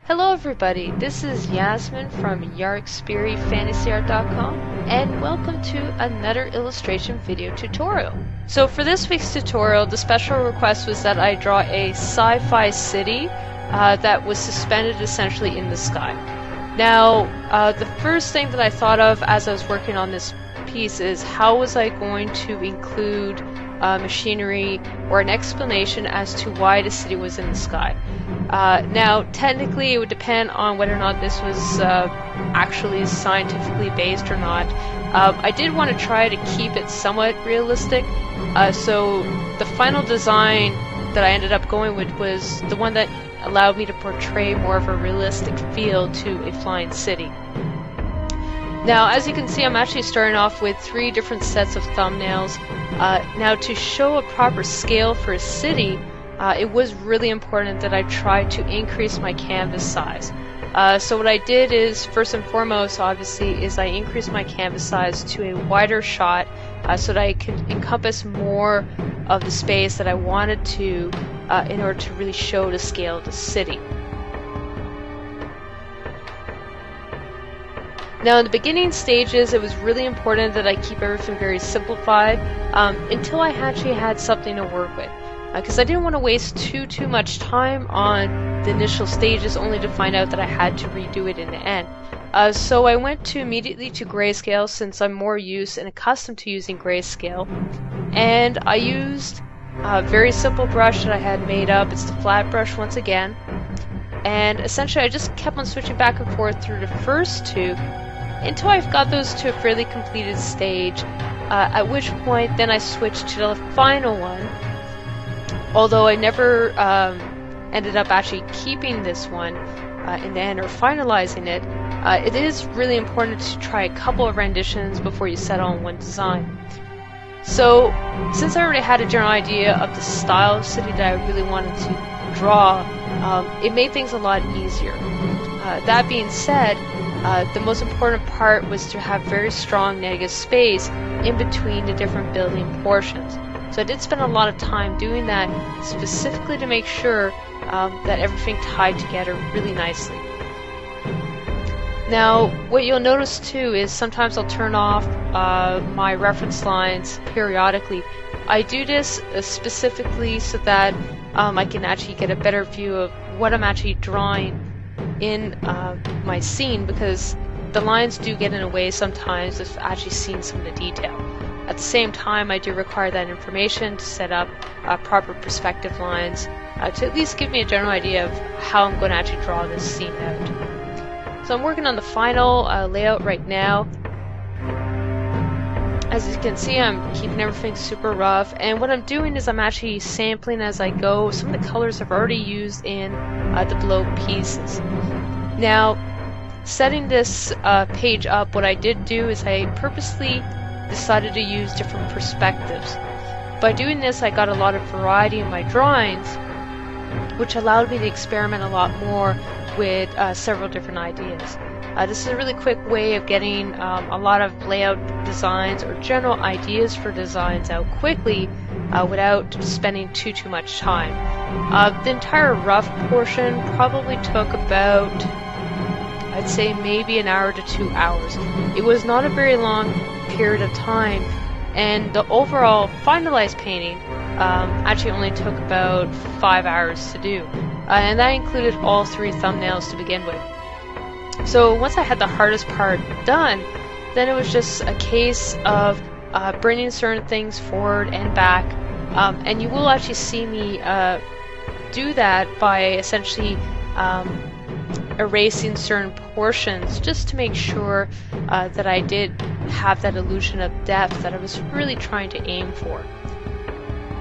Hello everybody, this is Yasmin from Yarkspiri and welcome to another illustration video tutorial. So for this week's tutorial, the special request was that I draw a sci-fi city that was suspended essentially in the sky. Now, the first thing that I thought of as I was working on this piece is how was I going to include machinery or an explanation as to why the city was in the sky. Now, technically, it would depend on whether or not this was actually scientifically based or not. I did want to try to keep it somewhat realistic, so the final design that I ended up going with was the one that allowed me to portray more of a realistic feel to a flying city. Now, as you can see, I'm actually starting off with 3 different sets of thumbnails. Now, to show a proper scale for a city, it was really important that I tried to increase my canvas size. So what I did is, first and foremost, obviously, is I increased my canvas size to a wider shot so that I could encompass more of the space that I wanted to in order to really show the scale of the city. Now, in the beginning stages, it was really important that I keep everything very simplified until I actually had something to work with. Because I didn't want to waste too much time on the initial stages only to find out that I had to redo it in the end. So I went immediately to grayscale since I'm more used and accustomed to using grayscale. And I used a very simple brush that I had made up. It's the flat brush once again. And essentially I just kept on switching back and forth through the first 2 until I've got those to a fairly completed stage, at which point then I switched to the final one. Although I never ended up actually keeping this one in the end or finalizing it, it is really important to try a couple of renditions before you settle on one design. So, since I already had a general idea of the style of city that I really wanted to draw, it made things a lot easier. That being said, the most important part was to have very strong negative space in between the different building portions. So I did spend a lot of time doing that specifically to make sure that everything tied together really nicely. Now, what you'll notice too is sometimes I'll turn off my reference lines periodically. I do this specifically so that I can actually get a better view of what I'm actually drawing in my scene, because the lines do get in the way sometimes of actually seeing some of the detail. At the same time, I do require that information to set up proper perspective lines to at least give me a general idea of how I'm going to actually draw this scene out. So I'm working on the final layout right now. As you can see, I'm keeping everything super rough, and what I'm doing is I'm actually sampling as I go some of the colors I've already used in the below pieces. Now, setting this page up, what I did do is I purposely decided to use different perspectives. By doing this, I got a lot of variety in my drawings, which allowed me to experiment a lot more with several different ideas. This is a really quick way of getting a lot of layout designs or general ideas for designs out quickly without spending too much time. The entire rough portion probably took about, I'd say, maybe an hour to 2 hours. It was not a very long period of time, and the overall finalized painting actually only took about 5 hours to do, and that included all 3 thumbnails to begin with. So once I had the hardest part done, then it was just a case of bringing certain things forward and back, and you will actually see me do that by essentially erasing certain portions just to make sure that I did have that illusion of depth that I was really trying to aim for.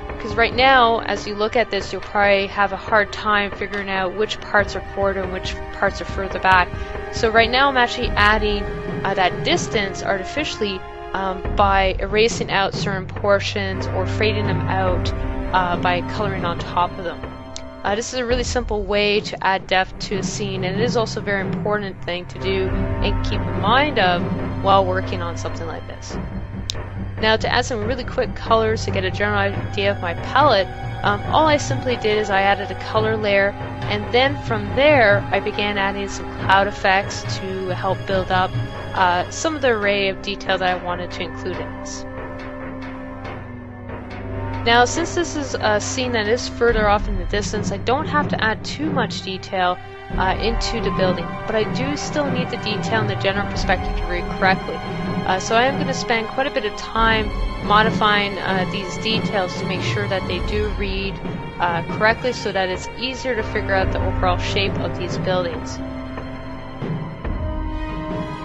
Because right now, as you look at this, you'll probably have a hard time figuring out which parts are forward and which parts are further back. So right now I'm actually adding that distance artificially by erasing out certain portions or fading them out by coloring on top of them. This is a really simple way to add depth to a scene, and it is also a very important thing to do and keep in mind of while working on something like this. Now, to add some really quick colors to get a general idea of my palette, all I simply did is I added a color layer, and then from there I began adding some cloud effects to help build up some of the array of detail that I wanted to include in this. Now, since this is a scene that is further off in the distance, I don't have to add too much detail into the building, but I do still need the detail in the general perspective to read correctly. So I am going to spend quite a bit of time modifying these details to make sure that they do read correctly, so that it's easier to figure out the overall shape of these buildings.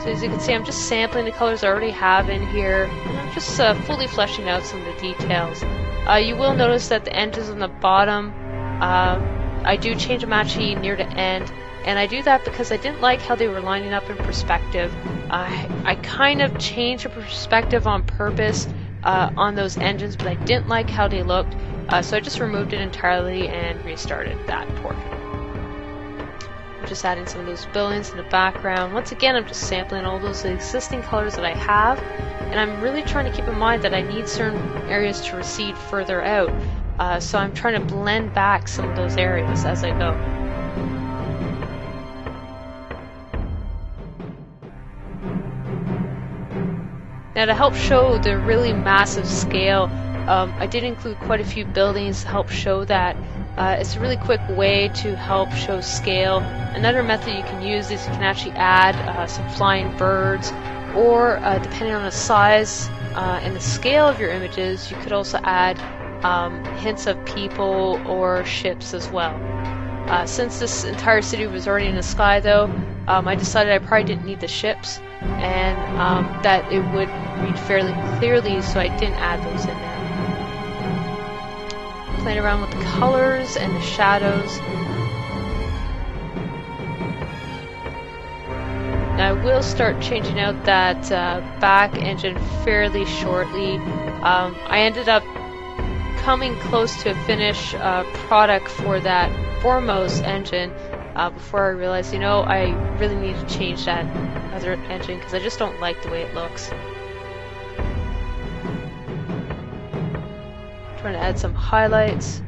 So as you can see, I'm just sampling the colors I already have in here, and I'm just fully fleshing out some of the details. You will notice that the engines on the bottom, I do change them actually near the end, and I do that because I didn't like how they were lining up in perspective. I kind of changed the perspective on purpose on those engines, but I didn't like how they looked, so I just removed it entirely and restarted that portion. I'm just adding some of those buildings in the background. Once again, I'm just sampling all those existing colors that I have, and I'm really trying to keep in mind that I need certain areas to recede further out, so I'm trying to blend back some of those areas as I go. Now, to help show the really massive scale, I did include quite a few buildings to help show that. It's a really quick way to help show scale. Another method you can use is you can actually add some flying birds, or depending on the size and the scale of your images, you could also add hints of people or ships as well. Since this entire city was already in the sky though, I decided I probably didn't need the ships, and that it would read fairly clearly, so I didn't add those in there. Playing around with the colors and the shadows. Now I will start changing out that back engine fairly shortly. I ended up coming close to a finished product for that foremost engine before I realized, you know, I really need to change that other engine because I just don't like the way it looks. Trying to add some highlights.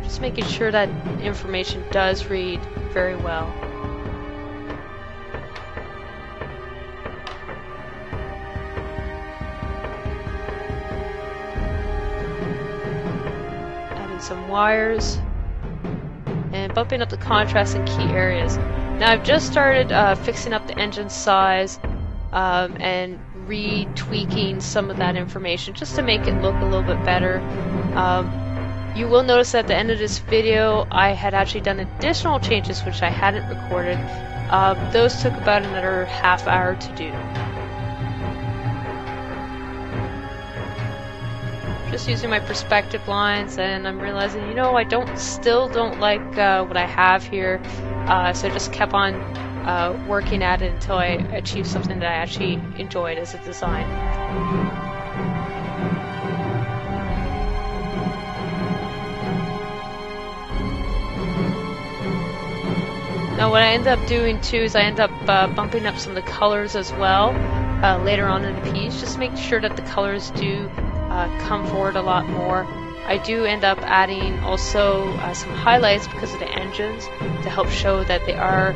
Just making sure that information does read very well. Adding some wires and bumping up the contrast in key areas. Now I've just started fixing up the engine size and retweaking some of that information just to make it look a little bit better. You will notice at the end of this video I had actually done additional changes which I hadn't recorded. Those took about another half hour to do. Just using my perspective lines, and I'm realizing, you know, I still don't like what I have here, so I just kept on working at it until I achieved something that I actually enjoyed as a design. Now what I end up doing too is I end up bumping up some of the colors as well later on in the piece, just to make sure that the colors do come forward a lot more. I do end up adding also some highlights because of the engines to help show that they are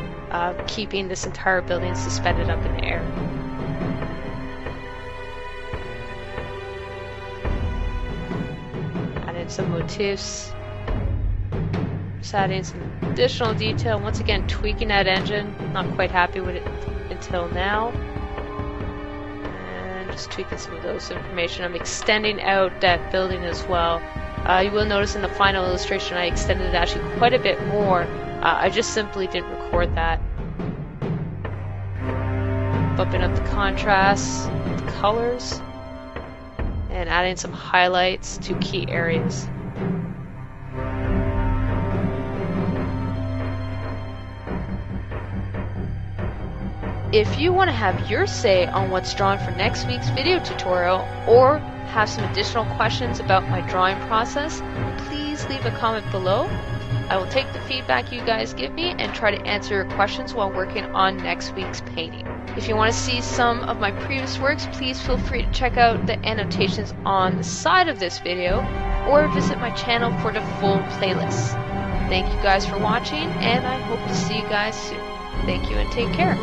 keeping this entire building suspended up in the air. Adding some motifs, just adding some additional detail. Once again, tweaking that engine. Not quite happy with it until now. And just tweaking some of those information. I'm extending out that building as well. You will notice in the final illustration I extended it actually quite a bit more. I just simply didn't record that. Bumping up the contrast, the colors, and adding some highlights to key areas. If you want to have your say on what's drawn for next week's video tutorial, or have some additional questions about my drawing process, please leave a comment below. I will take the feedback you guys give me and try to answer your questions while working on next week's painting. If you want to see some of my previous works, please feel free to check out the annotations on the side of this video, or visit my channel for the full playlist. Thank you guys for watching, and I hope to see you guys soon. Thank you and take care.